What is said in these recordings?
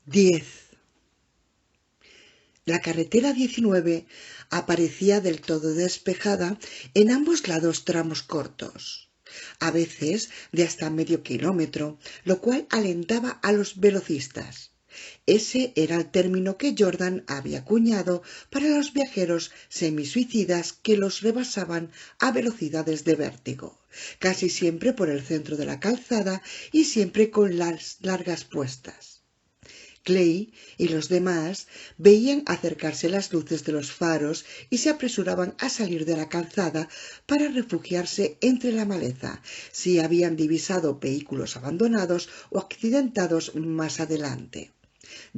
10. La carretera 19 aparecía del todo despejada en ambos lados tramos cortos, a veces de hasta medio kilómetro, lo cual alentaba a los velocistas. Ese era el término que Jordan había acuñado para los viajeros semisuicidas que los rebasaban a velocidades de vértigo, casi siempre por el centro de la calzada y siempre con las largas puestas. Clay y los demás veían acercarse las luces de los faros y se apresuraban a salir de la calzada para refugiarse entre la maleza, si habían divisado vehículos abandonados o accidentados más adelante.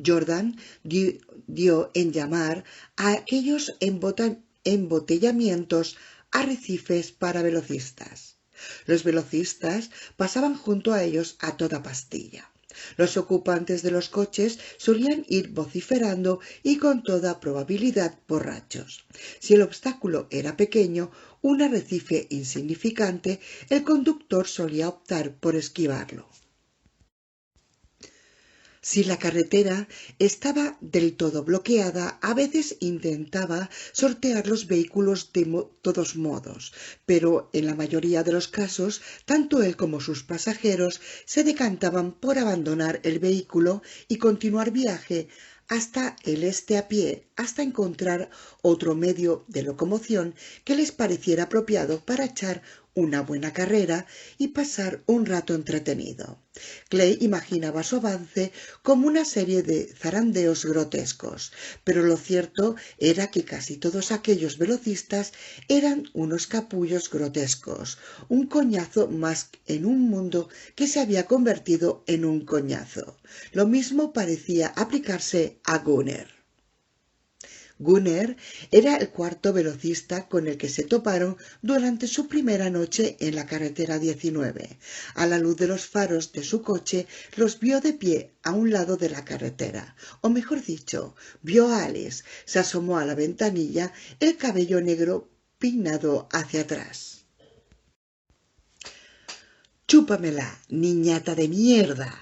Jordan dio en llamar a aquellos embotellamientos arrecifes para velocistas. Los velocistas pasaban junto a ellos a toda pastilla. Los ocupantes de los coches solían ir vociferando y con toda probabilidad borrachos. Si el obstáculo era pequeño, un arrecife insignificante, el conductor solía optar por esquivarlo. Si la carretera estaba del todo bloqueada, a veces intentaba sortear los vehículos de todos modos, pero en la mayoría de los casos, tanto él como sus pasajeros se decantaban por abandonar el vehículo y continuar viaje hasta el este a pie, hasta encontrar otro medio de locomoción que les pareciera apropiado para echar una buena carrera y pasar un rato entretenido. Clay imaginaba su avance como una serie de zarandeos grotescos, pero lo cierto era que casi todos aquellos velocistas eran unos capullos grotescos, un coñazo más en un mundo que se había convertido en un coñazo. Lo mismo parecía aplicarse a Gunner. Gunner era el cuarto velocista con el que se toparon durante su primera noche en la carretera 19. A la luz de los faros de su coche los vio de pie a un lado de la carretera, o mejor dicho, vio a Alice. Se asomó a la ventanilla, el cabello negro peinado hacia atrás. «¡Chúpamela, niñata de mierda!»,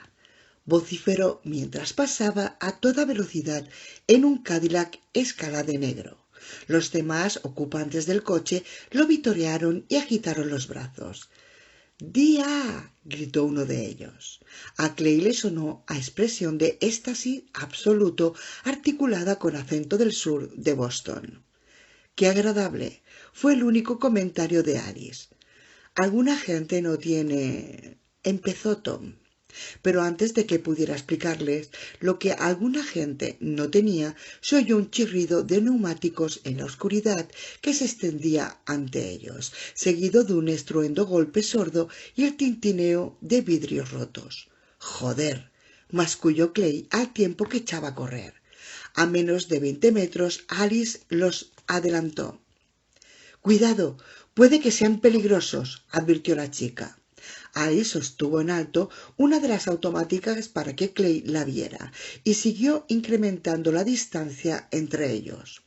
vociferó mientras pasaba a toda velocidad en un Cadillac Escalade negro. Los demás ocupantes del coche lo vitorearon y agitaron los brazos. «¡Día!», gritó uno de ellos. A Clay le sonó a expresión de éxtasis absoluto articulada con acento del sur de Boston. «¡Qué agradable!», fue el único comentario de Alice. «Alguna gente no tiene...», empezó Tom. Pero antes de que pudiera explicarles lo que alguna gente no tenía, se oyó un chirrido de neumáticos en la oscuridad que se extendía ante ellos, seguido de un estruendo golpe sordo y el tintineo de vidrios rotos. «¡Joder!», masculló Clay al tiempo que echaba a correr. A menos de 20 metros, Alice los adelantó. «Cuidado, puede que sean peligrosos», advirtió la chica. Alice sostuvo en alto una de las automáticas para que Clay la viera y siguió incrementando la distancia entre ellos.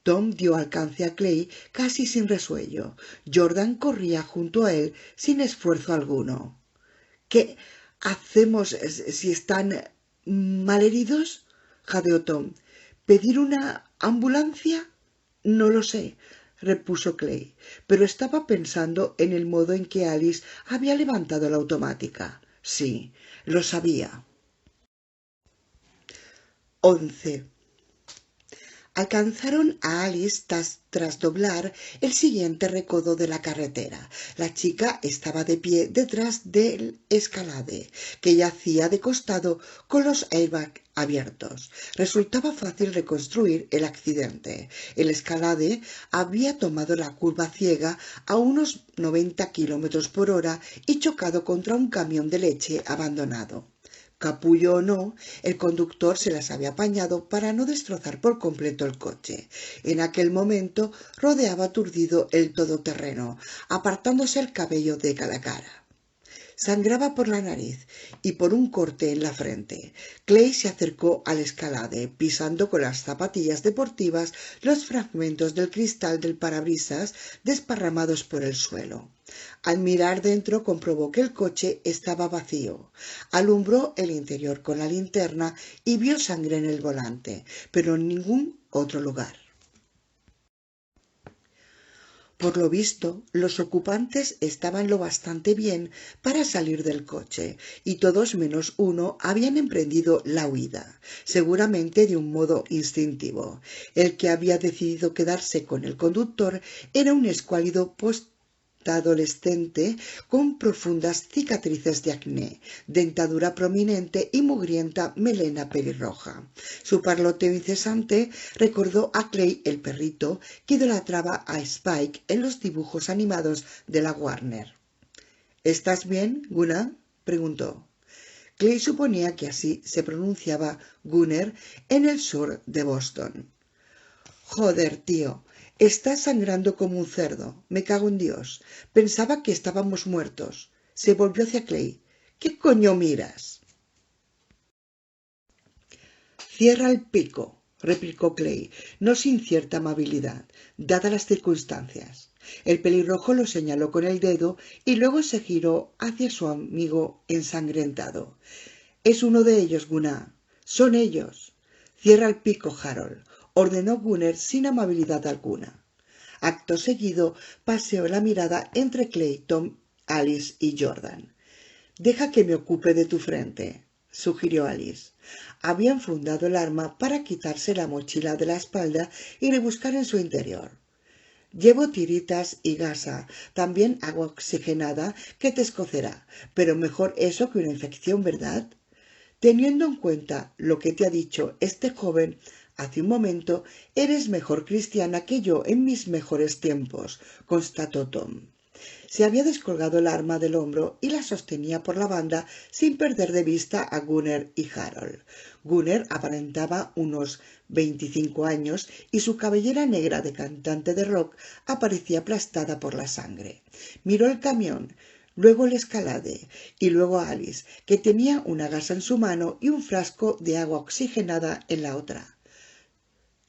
Tom dio alcance a Clay casi sin resuello. Jordan corría junto a él sin esfuerzo alguno. «¿Qué hacemos si están malheridos?», jadeó Tom. «¿Pedir una ambulancia? No lo sé», repuso Clay, pero estaba pensando en el modo en que Alice había levantado la automática. Sí, lo sabía. 11. Alcanzaron a Alice tras doblar el siguiente recodo de la carretera. La chica estaba de pie detrás del Escalade, que yacía de costado con los airbags abiertos. Resultaba fácil reconstruir el accidente. El Escalade había tomado la curva ciega a unos 90 km/h y chocado contra un camión de leche abandonado. Capullo o no, el conductor se las había apañado para no destrozar por completo el coche. En aquel momento rodeaba aturdido el todoterreno, apartándose el cabello de cada cara. Sangraba por la nariz y por un corte en la frente. Clay se acercó al Escalade, pisando con las zapatillas deportivas los fragmentos del cristal del parabrisas desparramados por el suelo. Al mirar dentro comprobó que el coche estaba vacío. Alumbró el interior con la linterna y vio sangre en el volante, pero en ningún otro lugar. Por lo visto, los ocupantes estaban lo bastante bien para salir del coche, y todos menos uno habían emprendido la huida, seguramente de un modo instintivo. El que había decidido quedarse con el conductor era un escuálido adolescente con profundas cicatrices de acné, dentadura prominente y mugrienta melena pelirroja. Su parloteo incesante recordó a Clay el perrito que idolatraba a Spike en los dibujos animados de la Warner. ¿Estás bien, Gunnar?, preguntó. Clay suponía que así se pronunciaba Gunner en el sur de Boston. Joder, tío, estás sangrando como un cerdo. Me cago en Dios. Pensaba que estábamos muertos. Se volvió hacia Clay. ¿Qué coño miras? Cierra el pico, replicó Clay, no sin cierta amabilidad, dadas las circunstancias. El pelirrojo lo señaló con el dedo y luego se giró hacia su amigo ensangrentado. Es uno de ellos, Gunnar. Son ellos. Cierra el pico, Harold, ordenó Gunnar sin amabilidad alguna. Acto seguido paseó la mirada entre Clay, Tom, Alice y Jordan. Deja que me ocupe de tu frente, sugirió Alice. Había enfundado el arma para quitarse la mochila de la espalda y rebuscar en su interior. Llevo tiritas y gasa, también agua oxigenada que te escocerá, pero mejor eso que una infección, ¿verdad? Teniendo en cuenta lo que te ha dicho este joven hace un momento, eres mejor cristiana que yo en mis mejores tiempos, constató Tom. Se había descolgado el arma del hombro y la sostenía por la banda sin perder de vista a Gunnar y Harold. Gunnar aparentaba unos 25 años y su cabellera negra de cantante de rock aparecía aplastada por la sangre. Miró el camión, luego el Escalade y luego a Alice, que tenía una gasa en su mano y un frasco de agua oxigenada en la otra.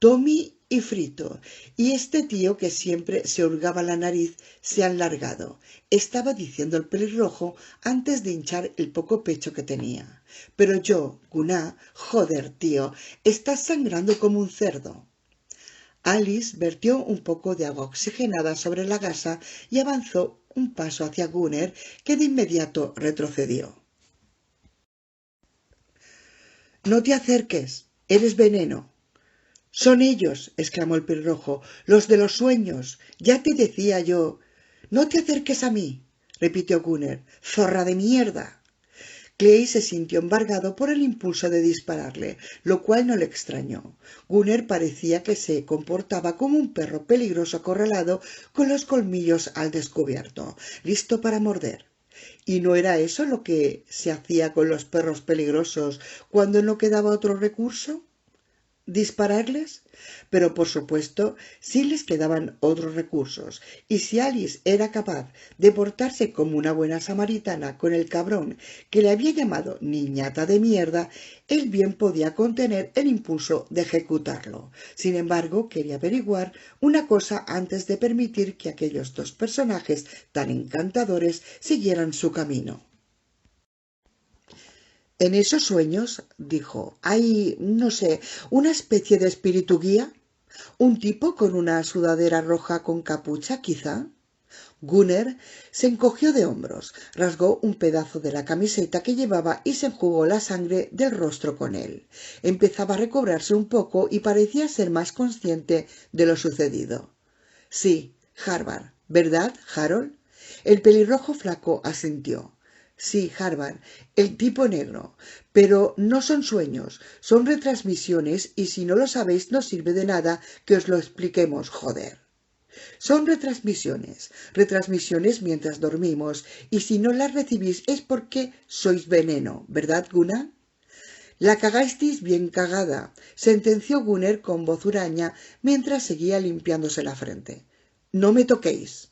Tommy y Frito, y este tío que siempre se hurgaba la nariz, se han largado, estaba diciendo el pelirrojo antes de hinchar el poco pecho que tenía. Pero yo, Gunnar, joder, tío, estás sangrando como un cerdo. Alice vertió un poco de agua oxigenada sobre la gasa y avanzó un paso hacia Gunnar, que de inmediato retrocedió. No te acerques, eres veneno. Son ellos, exclamó el pelirrojo, los de los sueños. Ya te decía yo. No te acerques a mí, repitió Gunnar. Zorra de mierda. Clay se sintió embargado por el impulso de dispararle, lo cual no le extrañó. Gunnar parecía que se comportaba como un perro peligroso acorralado con los colmillos al descubierto, listo para morder. ¿Y no era eso lo que se hacía con los perros peligrosos cuando no quedaba otro recurso? ¿Dispararles? Pero por supuesto sí les quedaban otros recursos, y si Alice era capaz de portarse como una buena samaritana con el cabrón que le había llamado niñata de mierda, él bien podía contener el impulso de ejecutarlo. Sin embargo, quería averiguar una cosa antes de permitir que aquellos dos personajes tan encantadores siguieran su camino. En esos sueños, dijo, hay, no sé, una especie de espíritu guía. ¿Un tipo con una sudadera roja con capucha, quizá? Gunnar se encogió de hombros, rasgó un pedazo de la camiseta que llevaba y se enjugó la sangre del rostro con él. Empezaba a recobrarse un poco y parecía ser más consciente de lo sucedido. Sí, Harvard, ¿verdad, Harold? El pelirrojo flaco asintió. Sí, Harvard, el tipo negro. Pero no son sueños, son retransmisiones y si no lo sabéis no sirve de nada que os lo expliquemos, joder. Son retransmisiones mientras dormimos y si no las recibís es porque sois veneno, ¿verdad, Gunnar? La cagasteis bien cagada, sentenció Gunnar con voz huraña mientras seguía limpiándose la frente. No me toquéis.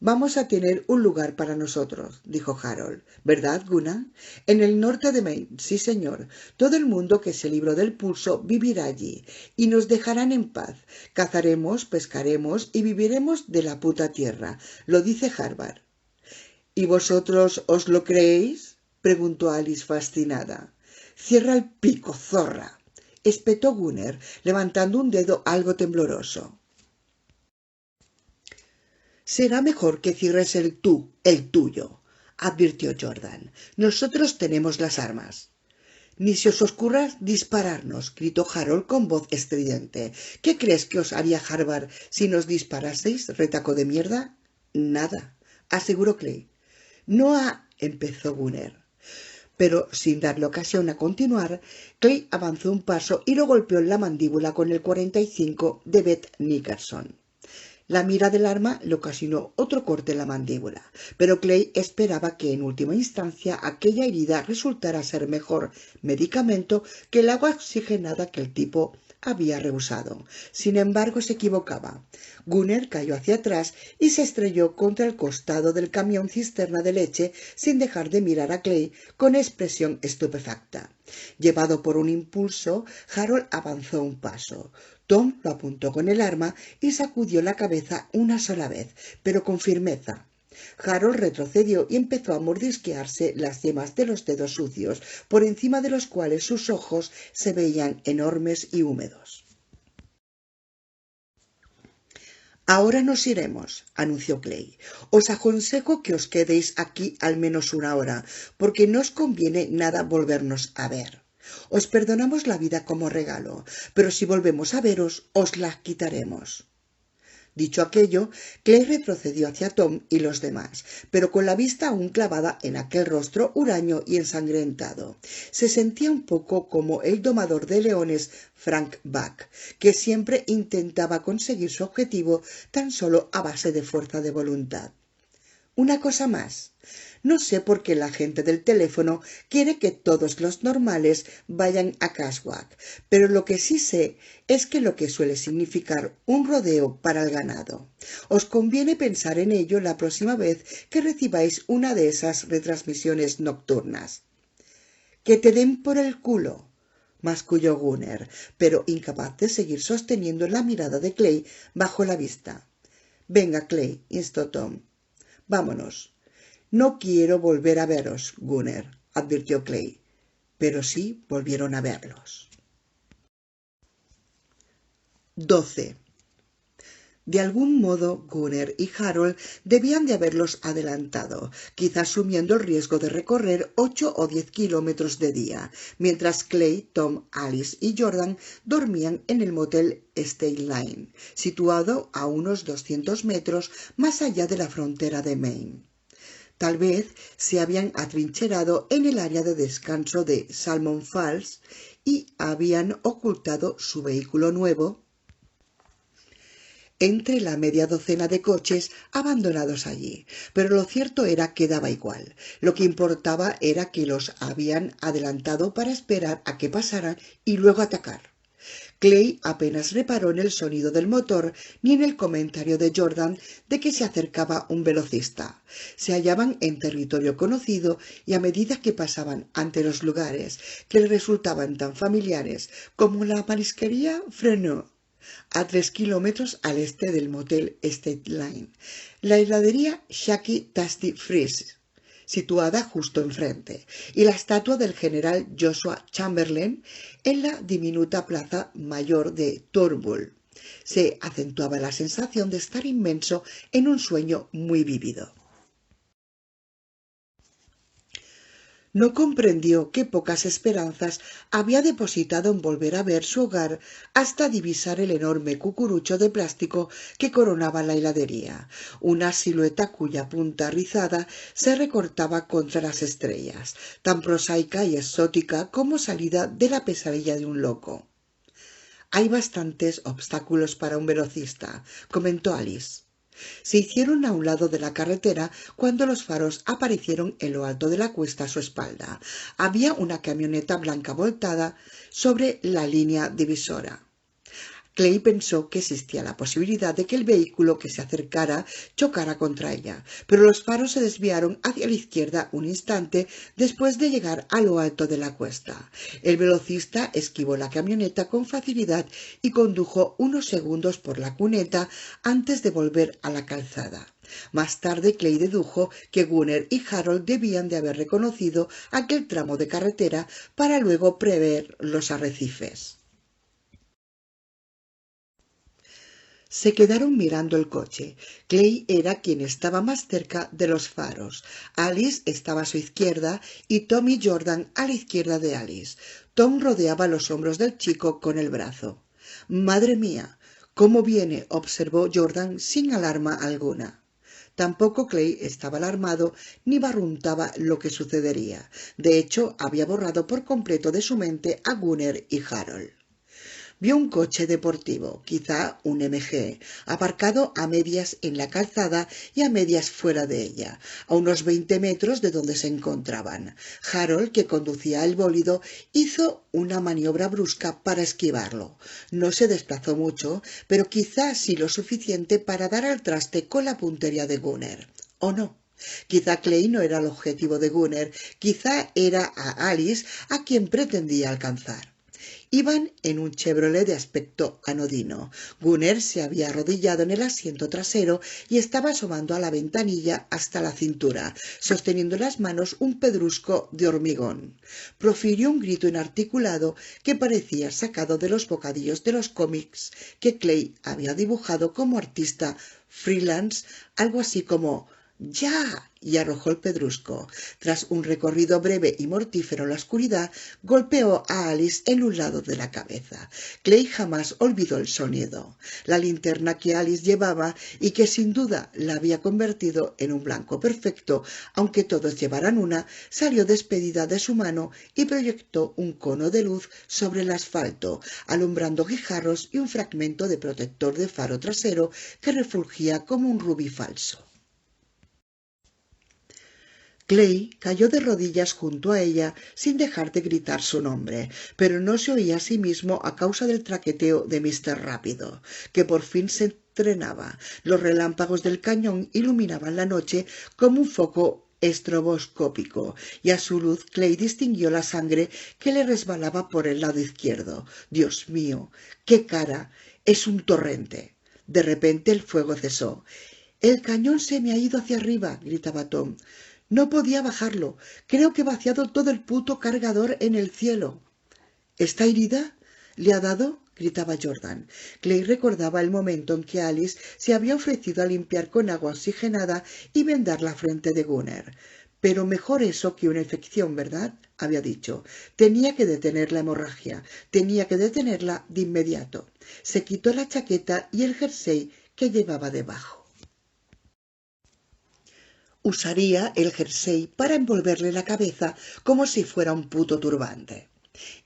Vamos a tener un lugar para nosotros, dijo Harold. ¿Verdad, Gunnar? En el norte de Maine, sí, señor. Todo el mundo que se libró del pulso vivirá allí, y nos dejarán en paz. Cazaremos, pescaremos y viviremos de la puta tierra. Lo dice Harvard. ¿Y vosotros os lo creéis?, preguntó Alice fascinada. Cierra el pico, zorra, espetó Gunnar, levantando un dedo algo tembloroso. Será mejor que cierres el tuyo, advirtió Jordan. Nosotros tenemos las armas. Ni se os ocurra dispararnos, gritó Harold con voz estridente. ¿Qué crees que os haría Harvard si nos disparaseis, retaco de mierda? Nada, aseguró Clay. No empezó Gunnar. Pero sin darle ocasión a continuar, Clay avanzó un paso y lo golpeó en la mandíbula con el 45 de Beth Nickerson. La mira del arma le ocasionó otro corte en la mandíbula, pero Clay esperaba que en última instancia aquella herida resultara ser mejor medicamento que el agua oxigenada que el tipo había rehusado. Sin embargo, se equivocaba. Gunnar cayó hacia atrás y se estrelló contra el costado del camión cisterna de leche sin dejar de mirar a Clay con expresión estupefacta. Llevado por un impulso, Harold avanzó un paso. Tom lo apuntó con el arma y sacudió la cabeza una sola vez, pero con firmeza. Harold retrocedió y empezó a mordisquearse las yemas de los dedos sucios, por encima de los cuales sus ojos se veían enormes y húmedos. Ahora nos iremos, anunció Clay. Os aconsejo que os quedéis aquí al menos una hora, porque no os conviene nada volvernos a ver. Os perdonamos la vida como regalo, pero si volvemos a veros, os la quitaremos. Dicho aquello, Clay retrocedió hacia Tom y los demás, pero con la vista aún clavada en aquel rostro huraño y ensangrentado. Se sentía un poco como el domador de leones Frank Buck, que siempre intentaba conseguir su objetivo tan solo a base de fuerza de voluntad. Una cosa más. No sé por qué la gente del teléfono quiere que todos los normales vayan a Caswak, pero lo que sí sé es que lo que suele significar un rodeo para el ganado. Os conviene pensar en ello la próxima vez que recibáis una de esas retransmisiones nocturnas. ¡Que te den por el culo!, masculló Gunnar, pero incapaz de seguir sosteniendo la mirada de Clay bajo la vista. Venga, Clay, instó Tom. Vámonos. No quiero volver a veros, Gunnar, advirtió Clay, pero sí volvieron a verlos. 12. De algún modo, Gunnar y Harold debían de haberlos adelantado, quizá asumiendo el riesgo de recorrer 8 o 10 kilómetros de día, mientras Clay, Tom, Alice y Jordan dormían en el motel State Line, situado a unos 200 metros más allá de la frontera de Maine. Tal vez se habían atrincherado en el área de descanso de Salmon Falls y habían ocultado su vehículo nuevo entre la media docena de coches abandonados allí, pero lo cierto era que daba igual. Lo que importaba era que los habían adelantado para esperar a que pasaran y luego atacar. Clay apenas reparó en el sonido del motor ni en el comentario de Jordan de que se acercaba un velocista. Se hallaban en territorio conocido y a medida que pasaban ante los lugares que le resultaban tan familiares como la marisquería Frenot, a 3 kilómetros al este del motel State Line, la heladería Shaky Tasty Freeze, situada justo enfrente, y la estatua del general Joshua Chamberlain en la diminuta plaza mayor de Turnbull. Se acentuaba la sensación de estar inmenso en un sueño muy vívido. No comprendió qué pocas esperanzas había depositado en volver a ver su hogar hasta divisar el enorme cucurucho de plástico que coronaba la heladería, una silueta cuya punta rizada se recortaba contra las estrellas, tan prosaica y exótica como salida de la pesadilla de un loco. «Hay bastantes obstáculos para un velocista», comentó Alice. Se hicieron a un lado de la carretera cuando los faros aparecieron en lo alto de la cuesta a su espalda. Había una camioneta blanca voltada sobre la línea divisora. Clay pensó que existía la posibilidad de que el vehículo que se acercara chocara contra ella, pero los faros se desviaron hacia la izquierda un instante después de llegar a lo alto de la cuesta. El velocista esquivó la camioneta con facilidad y condujo unos segundos por la cuneta antes de volver a la calzada. Más tarde Clay dedujo que Gunner y Harold debían de haber reconocido aquel tramo de carretera para luego prever los arrecifes. Se quedaron mirando el coche. Clay era quien estaba más cerca de los faros. Alice estaba a su izquierda y Tom y Jordan a la izquierda de Alice. Tom rodeaba los hombros del chico con el brazo. «Madre mía, ¿cómo viene?», observó Jordan sin alarma alguna. Tampoco Clay estaba alarmado ni barruntaba lo que sucedería. De hecho, había borrado por completo de su mente a Gunner y Harold. Vio un coche deportivo, quizá un MG, aparcado a medias en la calzada y a medias fuera de ella, a unos 20 metros de donde se encontraban. Harold, que conducía el bólido, hizo una maniobra brusca para esquivarlo. No se desplazó mucho, pero quizá sí lo suficiente para dar al traste con la puntería de Gunner. ¿O no? Quizá Clay no era el objetivo de Gunner, quizá era a Alice a quien pretendía alcanzar. Iban en un Chevrolet de aspecto anodino. Gunner se había arrodillado en el asiento trasero y estaba asomando a la ventanilla hasta la cintura, sosteniendo en las manos un pedrusco de hormigón. Profirió un grito inarticulado que parecía sacado de los bocadillos de los cómics que Clay había dibujado como artista freelance, algo así como «¡Ya!», y arrojó el pedrusco. Tras un recorrido breve y mortífero en la oscuridad, golpeó a Alice en un lado de la cabeza. Clay jamás olvidó el sonido. La linterna que Alice llevaba y que sin duda la había convertido en un blanco perfecto, aunque todos llevaran una, salió despedida de su mano y proyectó un cono de luz sobre el asfalto, alumbrando guijarros y un fragmento de protector de faro trasero que refulgía como un rubí falso. Clay cayó de rodillas junto a ella sin dejar de gritar su nombre, pero no se oía a sí mismo a causa del traqueteo de Mr. Rápido, que por fin se entrenaba. Los relámpagos del cañón iluminaban la noche como un foco estroboscópico, y a su luz Clay distinguió la sangre que le resbalaba por el lado izquierdo. «Dios mío, qué cara, es un torrente». De repente el fuego cesó. «El cañón se me ha ido hacia arriba», gritaba Tom. «No podía bajarlo. Creo que he vaciado todo el puto cargador en el cielo». «¿Está herida? ¿Le ha dado?», gritaba Jordan. Clay recordaba el momento en que Alice se había ofrecido a limpiar con agua oxigenada y vendar la frente de Gunner. «Pero mejor eso que una infección, ¿verdad?», había dicho. Tenía que detener la hemorragia. Tenía que detenerla de inmediato. Se quitó la chaqueta y el jersey que llevaba debajo. Usaría el jersey para envolverle la cabeza como si fuera un puto turbante.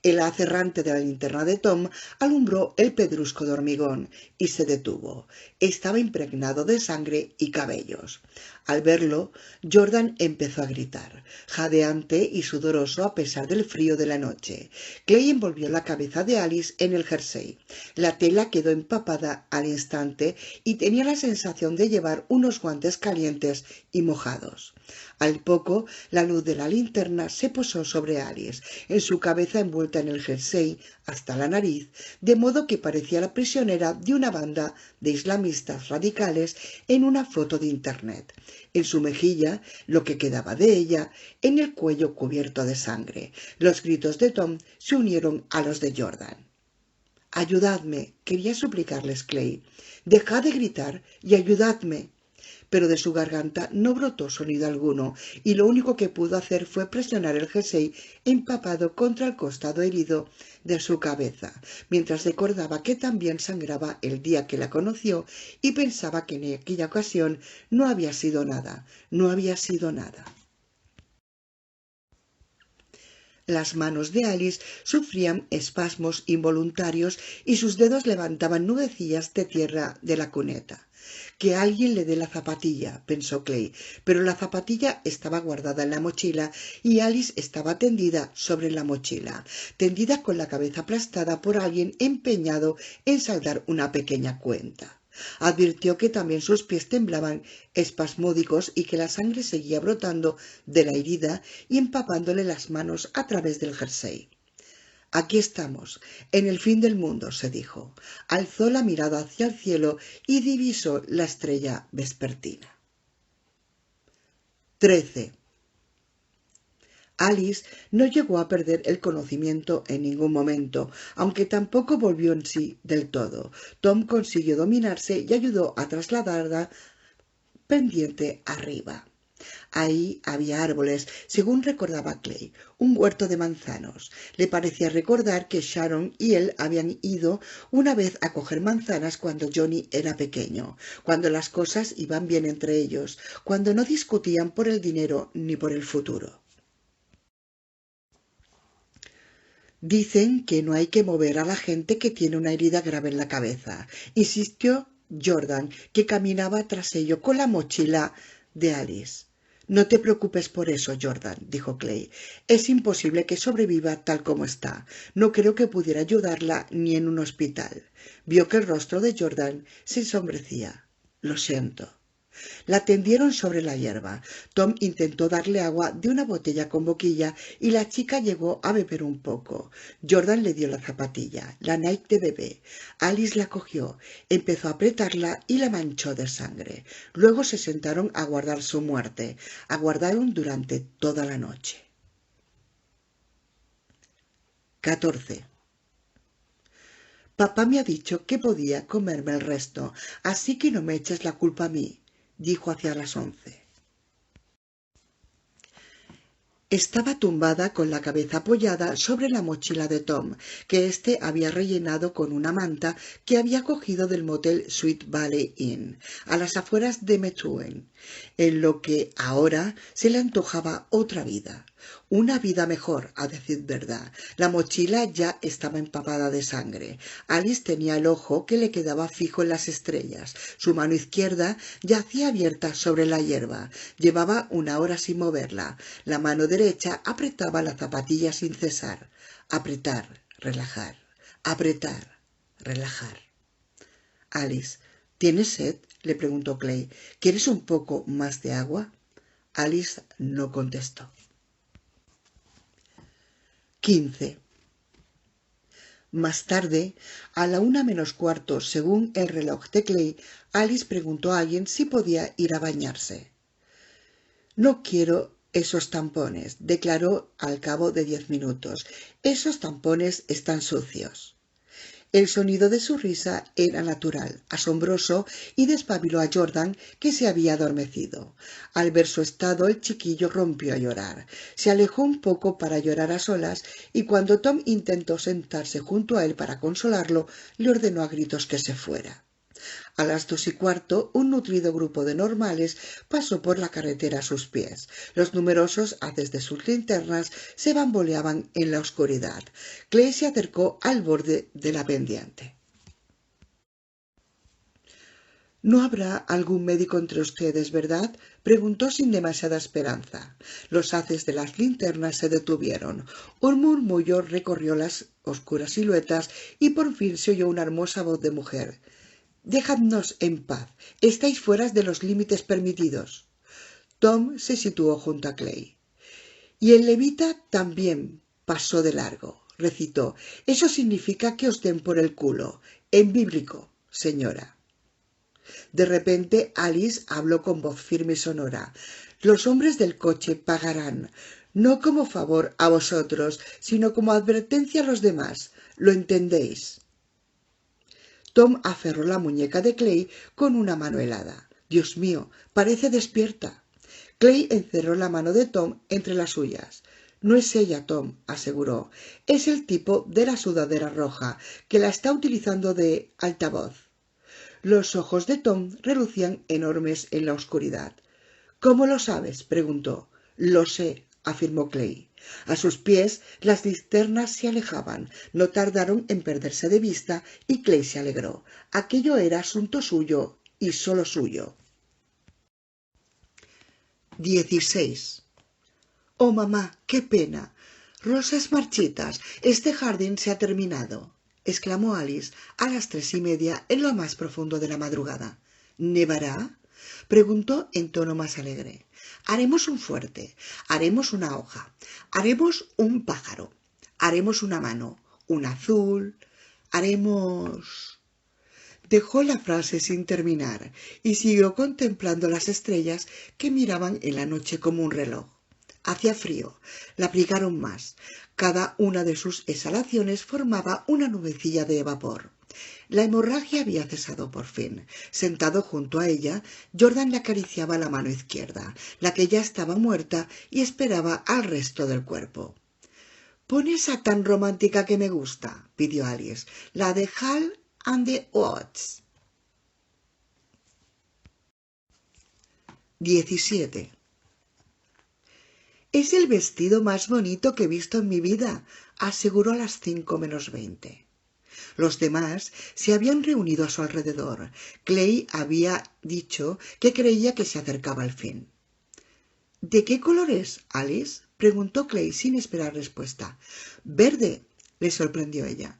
El haz errante de la linterna de Tom alumbró el pedrusco de hormigón y se detuvo. Estaba impregnado de sangre y cabellos. Al verlo, Jordan empezó a gritar, jadeante y sudoroso a pesar del frío de la noche. Clay envolvió la cabeza de Alice en el jersey. La tela quedó empapada al instante y tenía la sensación de llevar unos guantes calientes y mojados. Al poco, la luz de la linterna se posó sobre Alice, en su cabeza envuelta en el jersey hasta la nariz, de modo que parecía la prisionera de una banda de islamistas radicales en una foto de internet. En su mejilla, lo que quedaba de ella, en el cuello cubierto de sangre. Los gritos de Tom se unieron a los de Jordan. «Ayudadme», quería suplicarles Clay. «Dejad de gritar y ayudadme». Pero de su garganta no brotó sonido alguno, y lo único que pudo hacer fue presionar el jersey empapado contra el costado herido de su cabeza, mientras recordaba que también sangraba el día que la conoció y pensaba que en aquella ocasión no había sido nada, no había sido nada. Las manos de Alice sufrían espasmos involuntarios y sus dedos levantaban nubecillas de tierra de la cuneta. Que alguien le dé la zapatilla, pensó Clay, pero la zapatilla estaba guardada en la mochila y Alice estaba tendida sobre la mochila, tendida con la cabeza aplastada por alguien empeñado en saldar una pequeña cuenta. Advirtió que también sus pies temblaban espasmódicos y que la sangre seguía brotando de la herida y empapándole las manos a través del jersey. Aquí estamos, en el fin del mundo, se dijo. Alzó la mirada hacia el cielo y divisó la estrella vespertina. 13. Alice no llegó a perder el conocimiento en ningún momento, aunque tampoco volvió en sí del todo. Tom consiguió dominarse y ayudó a trasladarla pendiente arriba. Ahí había árboles, según recordaba Clay, un huerto de manzanos. Le parecía recordar que Sharon y él habían ido una vez a coger manzanas cuando Johnny era pequeño, cuando las cosas iban bien entre ellos, cuando no discutían por el dinero ni por el futuro. Dicen que no hay que mover a la gente que tiene una herida grave en la cabeza, insistió Jordan, que caminaba tras ello con la mochila de Alice. No te preocupes por eso, Jordan, dijo Clay. Es imposible que sobreviva tal como está. No creo que pudiera ayudarla ni en un hospital. Vio que el rostro de Jordan se ensombrecía. Lo siento. La tendieron sobre la hierba. Tom intentó darle agua de una botella con boquilla y la chica llegó a beber un poco. Jordan le dio la zapatilla, la Nike de bebé. Alice la cogió, empezó a apretarla y la manchó de sangre. Luego se sentaron a aguardar su muerte. Aguardaron durante toda la noche. 14. Papá me ha dicho que podía comerme el resto, así que no me eches la culpa a mí, dijo hacia las 11. Estaba tumbada con la cabeza apoyada sobre la mochila de Tom, que éste había rellenado con una manta que había cogido del motel Sweet Valley Inn, a las afueras de Methuen, en lo que ahora se le antojaba otra vida. Una vida mejor, a decir verdad. La mochila ya estaba empapada de sangre. Alice tenía el ojo que le quedaba fijo en las estrellas. Su mano izquierda yacía abierta sobre la hierba. Llevaba una hora sin moverla. La mano derecha apretaba la zapatilla sin cesar. Apretar, relajar. Apretar, relajar. Alice, ¿tienes sed?, le preguntó Clay. ¿Quieres un poco más de agua? Alice no contestó. 15. Más tarde, a la 1:45, según el reloj de Clay, Alice preguntó a alguien si podía ir a bañarse. No quiero esos tampones, declaró al cabo de 10 minutos. Esos tampones están sucios. El sonido de su risa era natural, asombroso, y despabiló a Jordan, que se había adormecido. Al ver su estado, el chiquillo rompió a llorar. Se alejó un poco para llorar a solas, y cuando Tom intentó sentarse junto a él para consolarlo, le ordenó a gritos que se fuera. A las 2:15, un nutrido grupo de normales pasó por la carretera a sus pies. Los numerosos haces de sus linternas se bamboleaban en la oscuridad. Clay se acercó al borde de la pendiente. «¿No habrá algún médico entre ustedes, verdad?», preguntó sin demasiada esperanza. Los haces de las linternas se detuvieron. Un murmullo recorrió las oscuras siluetas y por fin se oyó una hermosa voz de mujer. «Dejadnos en paz. Estáis fuera de los límites permitidos». Tom se situó junto a Clay. «Y el levita también pasó de largo», recitó. «Eso significa que os den por el culo. En bíblico, señora». De repente Alice habló con voz firme y sonora. «Los hombres del coche pagarán, no como favor a vosotros, sino como advertencia a los demás. ¿Lo entendéis?». Tom aferró la muñeca de Clay con una mano helada. «Dios mío, parece despierta». Clay encerró la mano de Tom entre las suyas. «No es ella, Tom», aseguró. «Es el tipo de la sudadera roja, que la está utilizando de altavoz». Los ojos de Tom relucían enormes en la oscuridad. «¿Cómo lo sabes?», preguntó. «Lo sé», afirmó Clay. A sus pies las linternas se alejaban. No tardaron en perderse de vista y Clay se alegró. Aquello era asunto suyo y solo suyo. 16. Oh, mamá, qué pena. Rosas marchitas, este jardín se ha terminado, exclamó Alice a las 3:30 en lo más profundo de la madrugada. ¿Nevará? Preguntó en tono más alegre. Haremos un fuerte, haremos una hoja, haremos un pájaro, haremos una mano, un azul, haremos... Dejó la frase sin terminar y siguió contemplando las estrellas que miraban en la noche como un reloj. Hacía frío, la aplicaron más. Cada una de sus exhalaciones formaba una nubecilla de vapor. La hemorragia había cesado por fin. Sentado junto a ella, Jordan le acariciaba la mano izquierda, la que ya estaba muerta, y esperaba al resto del cuerpo. «Pon esa tan romántica que me gusta», pidió Alice, «la de Hal and the Oates». 17. «Es el vestido más bonito que he visto en mi vida», aseguró a las 5:20. Los demás se habían reunido a su alrededor. Clay había dicho que creía que se acercaba el fin. «¿De qué color es, Alice?», preguntó Clay sin esperar respuesta. «Verde», le sorprendió ella.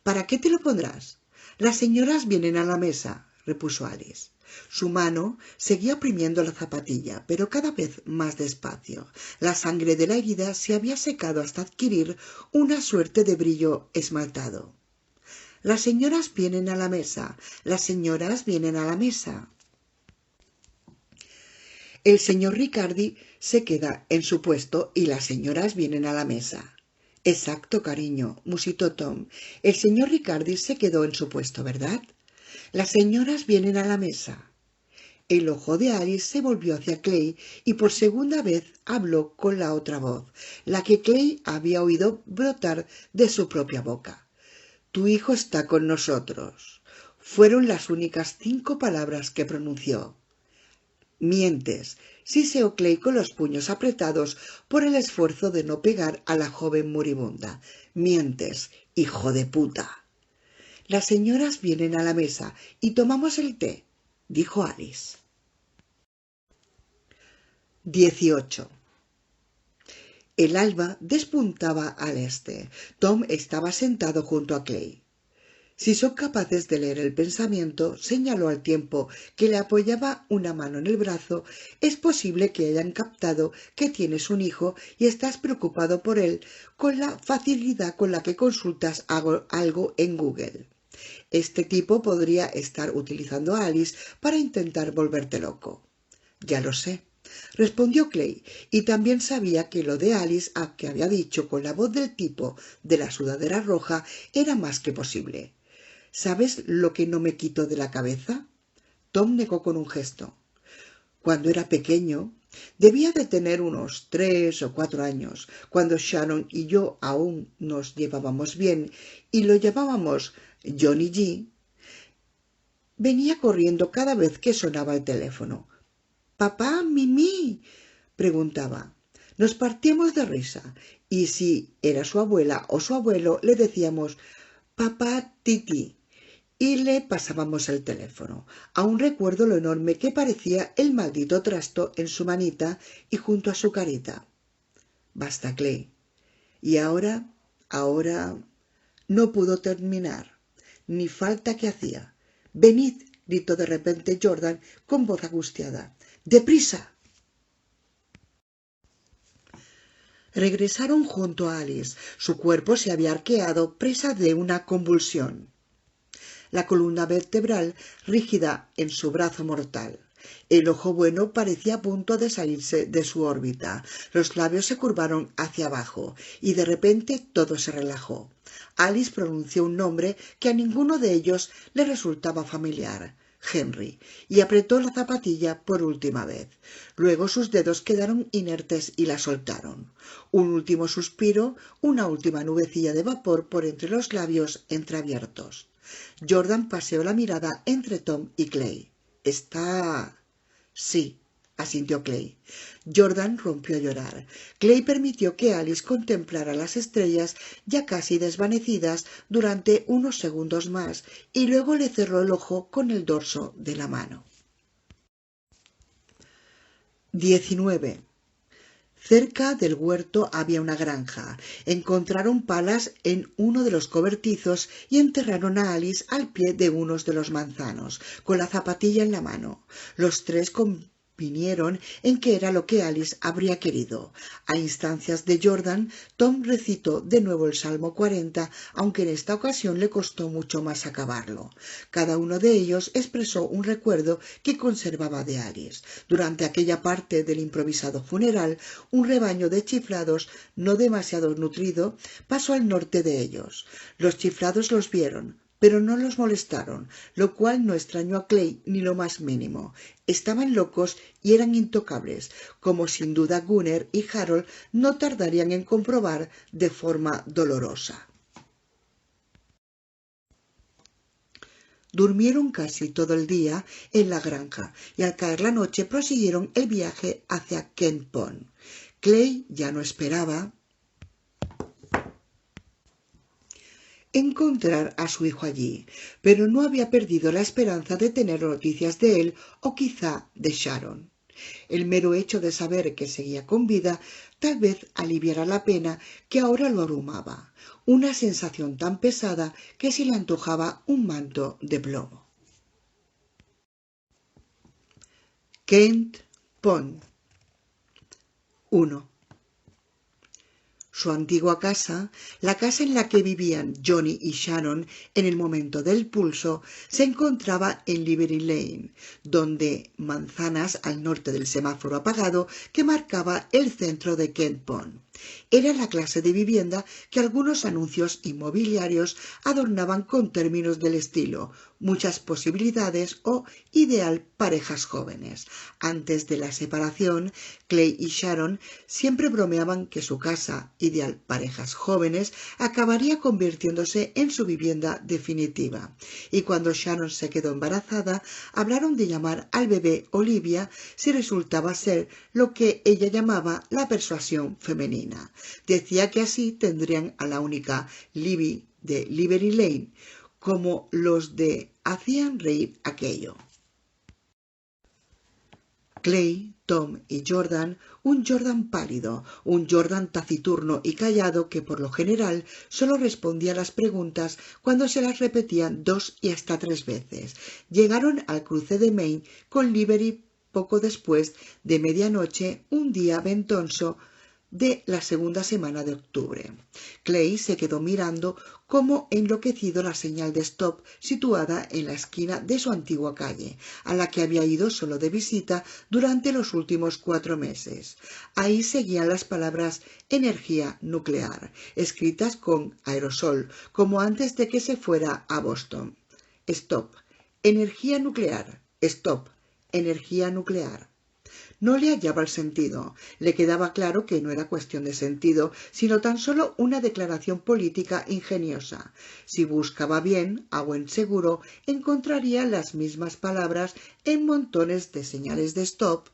«¿Para qué te lo pondrás?». «Las señoras vienen a la mesa», repuso Alice. Su mano seguía oprimiendo la zapatilla, pero cada vez más despacio. La sangre de la herida se había secado hasta adquirir una suerte de brillo esmaltado. «Las señoras vienen a la mesa, las señoras vienen a la mesa». «El señor Ricardi se queda en su puesto y las señoras vienen a la mesa». «Exacto, cariño», musitó Tom. «El señor Ricardi se quedó en su puesto, ¿verdad? Las señoras vienen a la mesa». El ojo de Alice se volvió hacia Clay y por segunda vez habló con la otra voz, la que Clay había oído brotar de su propia boca. «Tu hijo está con nosotros». Fueron las únicas 5 palabras que pronunció. «Mientes», siseó Clay con los puños apretados por el esfuerzo de no pegar a la joven moribunda. «Mientes, hijo de puta». «Las señoras vienen a la mesa y tomamos el té», dijo Alice. 18. El alba despuntaba al este. Tom estaba sentado junto a Clay. «Si son capaces de leer el pensamiento», señaló al tiempo que le apoyaba una mano en el brazo, «es posible que hayan captado que tienes un hijo y estás preocupado por él con la facilidad con la que consultas algo en Google. Este tipo podría estar utilizando a Alice para intentar volverte loco». «Ya lo sé», respondió Clay, y también sabía que lo de Alice, que había dicho con la voz del tipo de la sudadera roja, era más que posible. «¿Sabes lo que no me quito de la cabeza?». Tom negó con un gesto. «Cuando era pequeño, debía de tener unos 3 o 4 años, cuando Sharon y yo aún nos llevábamos bien y lo llamábamos Johnny G. Venía corriendo cada vez que sonaba el teléfono. «¿Papá, Mimi?», preguntaba. Nos partíamos de risa, y si era su abuela o su abuelo, le decíamos «Papá, Titi», y le pasábamos el teléfono. Aún recuerdo lo enorme que parecía el maldito trasto en su manita y junto a su carita. «Basta, Clay». Y ahora... No pudo terminar. Ni falta que hacía. «Venid», gritó de repente Jordan con voz angustiada. «¡Deprisa!». Regresaron junto a Alice. Su cuerpo se había arqueado, presa de una convulsión. La columna vertebral rígida en su brazo mortal. El ojo bueno parecía a punto de salirse de su órbita. Los labios se curvaron hacia abajo y de repente todo se relajó. Alice pronunció un nombre que a ninguno de ellos le resultaba familiar. «Henry», y apretó la zapatilla por última vez. Luego sus dedos quedaron inertes y la soltaron. Un último suspiro, una última nubecilla de vapor por entre los labios entreabiertos. Jordan paseó la mirada entre Tom y Clay. «Está...». «Sí», asintió Clay. Jordan rompió a llorar. Clay permitió que Alice contemplara las estrellas ya casi desvanecidas durante unos segundos más y luego le cerró el ojo con el dorso de la mano. 19. Cerca del huerto había una granja. Encontraron palas en uno de los cobertizos y enterraron a Alice al pie de unos de los manzanos, con la zapatilla en la mano. Los tres convinieron en que era lo que Alice habría querido. A instancias de Jordan, Tom recitó de nuevo el Salmo 40, aunque en esta ocasión le costó mucho más acabarlo. Cada uno de ellos expresó un recuerdo que conservaba de Alice. Durante aquella parte del improvisado funeral, un rebaño de chiflados no demasiado nutrido pasó al norte de ellos. Los chiflados los vieron, pero no los molestaron, lo cual no extrañó a Clay ni lo más mínimo. Estaban locos y eran intocables, como sin duda Gunner y Harold no tardarían en comprobar de forma dolorosa. Durmieron casi todo el día en la granja y al caer la noche prosiguieron el viaje hacia Kent Pond. Clay ya no esperaba encontrar a su hijo allí, pero no había perdido la esperanza de tener noticias de él o quizá de Sharon. El mero hecho de saber que seguía con vida tal vez aliviara la pena que ahora lo abrumaba, una sensación tan pesada que se le antojaba un manto de plomo. Kent Pond 1. Su antigua casa, la casa en la que vivían Johnny y Sharon en el momento del pulso, se encontraba en Liberty Lane, donde manzanas al norte del semáforo apagado que marcaba el centro de Kent Pond. Era la clase de vivienda que algunos anuncios inmobiliarios adornaban con términos del estilo muchas posibilidades o ideal parejas jóvenes. Antes de la separación, Clay y Sharon siempre bromeaban que su casa, ideal parejas jóvenes, acabaría convirtiéndose en su vivienda definitiva. Y cuando Sharon se quedó embarazada, hablaron de llamar al bebé Olivia si resultaba ser lo que ella llamaba la persuasión femenina. Decía que así tendrían a la única Libby de Liberty Lane, como los de hacían reír aquello. Clay, Tom y Jordan, un Jordan pálido, un Jordan taciturno y callado que por lo general solo respondía a las preguntas cuando se las repetían 2 y hasta 3 veces. Llegaron al cruce de Main con Liberty poco después de medianoche, un día ventoso de la segunda semana de octubre. Clay se quedó mirando como enloquecido la señal de stop situada en la esquina de su antigua calle, a la que había ido solo de visita durante los últimos 4 meses. Ahí seguían las palabras energía nuclear, escritas con aerosol, como antes de que se fuera a Boston. Stop. Energía nuclear. Stop. Energía nuclear. No le hallaba el sentido. Le quedaba claro que no era cuestión de sentido, sino tan solo una declaración política ingeniosa. Si buscaba bien, a buen seguro, encontraría las mismas palabras en montones de señales de stop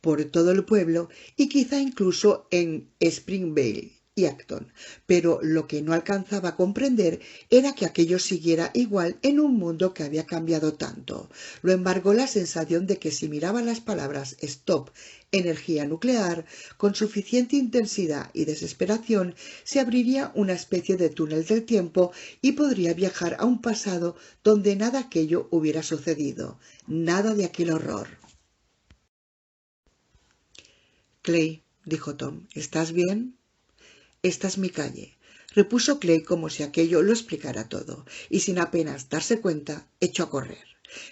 por todo el pueblo y quizá incluso en Springvale y Acton, pero lo que no alcanzaba a comprender era que aquello siguiera igual en un mundo que había cambiado tanto. Lo embargó la sensación de que si miraba las palabras stop, energía nuclear, con suficiente intensidad y desesperación, se abriría una especie de túnel del tiempo y podría viajar a un pasado donde nada aquello hubiera sucedido, nada de aquel horror. Clay, dijo Tom, ¿estás bien? Esta es mi calle, repuso Clay como si aquello lo explicara todo, y sin apenas darse cuenta, echó a correr.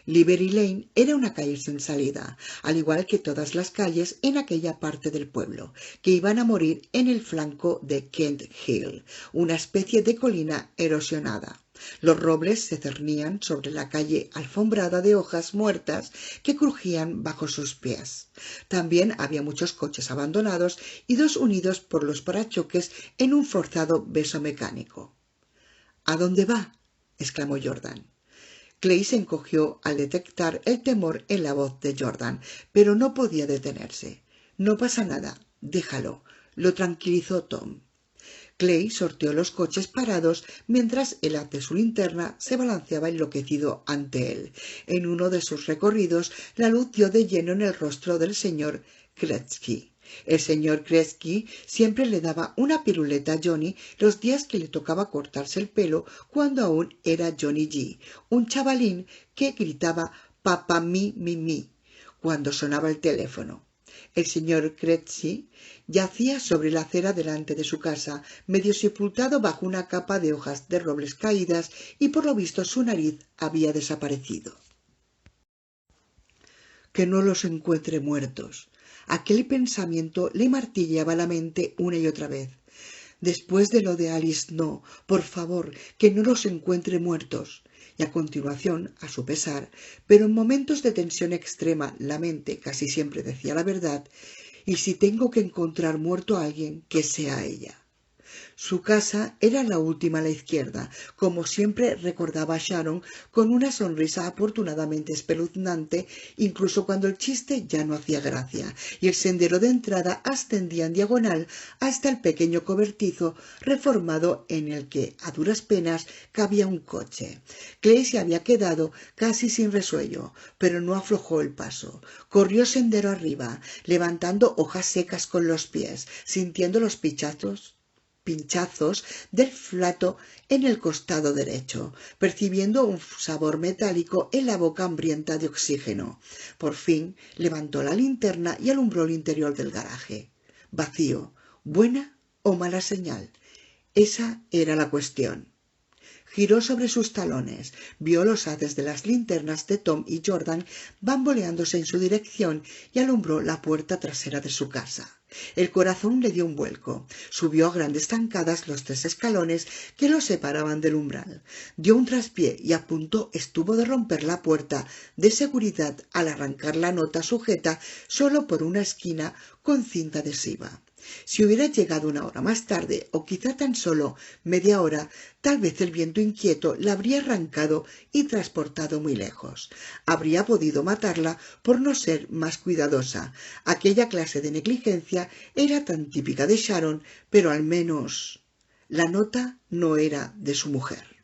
Liberty Lane era una calle sin salida, al igual que todas las calles en aquella parte del pueblo, que iban a morir en el flanco de Kent Hill, una especie de colina erosionada. Los robles se cernían sobre la calle alfombrada de hojas muertas que crujían bajo sus pies. También había muchos coches abandonados y 2 unidos por los parachoques en un forzado beso mecánico. —¿A dónde va? —exclamó Jordan. Clay se encogió al detectar el temor en la voz de Jordan, pero no podía detenerse. «No pasa nada, déjalo», lo tranquilizó Tom. Clay sorteó los coches parados mientras el haz de su linterna se balanceaba enloquecido ante él. En uno de sus recorridos, la luz dio de lleno en el rostro del señor Kresge. El señor Kresge siempre le daba una piruleta a Johnny los días que le tocaba cortarse el pelo cuando aún era Johnny G, un chavalín que gritaba «Papá mi» cuando sonaba el teléfono. El señor Kresge yacía sobre la acera delante de su casa, medio sepultado bajo una capa de hojas de robles caídas, y por lo visto su nariz había desaparecido. Que no los encuentre muertos. Aquel pensamiento le martilleaba la mente una y otra vez. Después de lo de Alice, no, por favor, que no los encuentre muertos. Y a continuación, a su pesar, pero en momentos de tensión extrema, la mente casi siempre decía la verdad, y si tengo que encontrar muerto a alguien, que sea ella. Su casa era la última a la izquierda, como siempre recordaba Sharon, con una sonrisa afortunadamente espeluznante, incluso cuando el chiste ya no hacía gracia, y el sendero de entrada ascendía en diagonal hasta el pequeño cobertizo reformado en el que, a duras penas, cabía un coche. Clay se había quedado casi sin resuello, pero no aflojó el paso. Corrió sendero arriba, levantando hojas secas con los pies, sintiendo los pinchazos del flato en el costado derecho, percibiendo un sabor metálico en la boca hambrienta de oxígeno. Por fin levantó la linterna y alumbró el interior del garaje. Vacío. ¿Buena o mala señal? Esa era la cuestión. Giró sobre sus talones, vio los haces de las linternas de Tom y Jordan bamboleándose en su dirección y alumbró la puerta trasera de su casa. El corazón le dio un vuelco. Subió a grandes zancadas los 3 escalones que lo separaban del umbral. Dio un traspié y a punto estuvo de romper la puerta de seguridad al arrancar la nota sujeta solo por una esquina con cinta adhesiva. Si hubiera llegado 1 hora más tarde, o quizá tan solo media hora, tal vez el viento inquieto la habría arrancado y transportado muy lejos. Habría podido matarla por no ser más cuidadosa. Aquella clase de negligencia era tan típica de Sharon, pero al menos la nota no era de su mujer.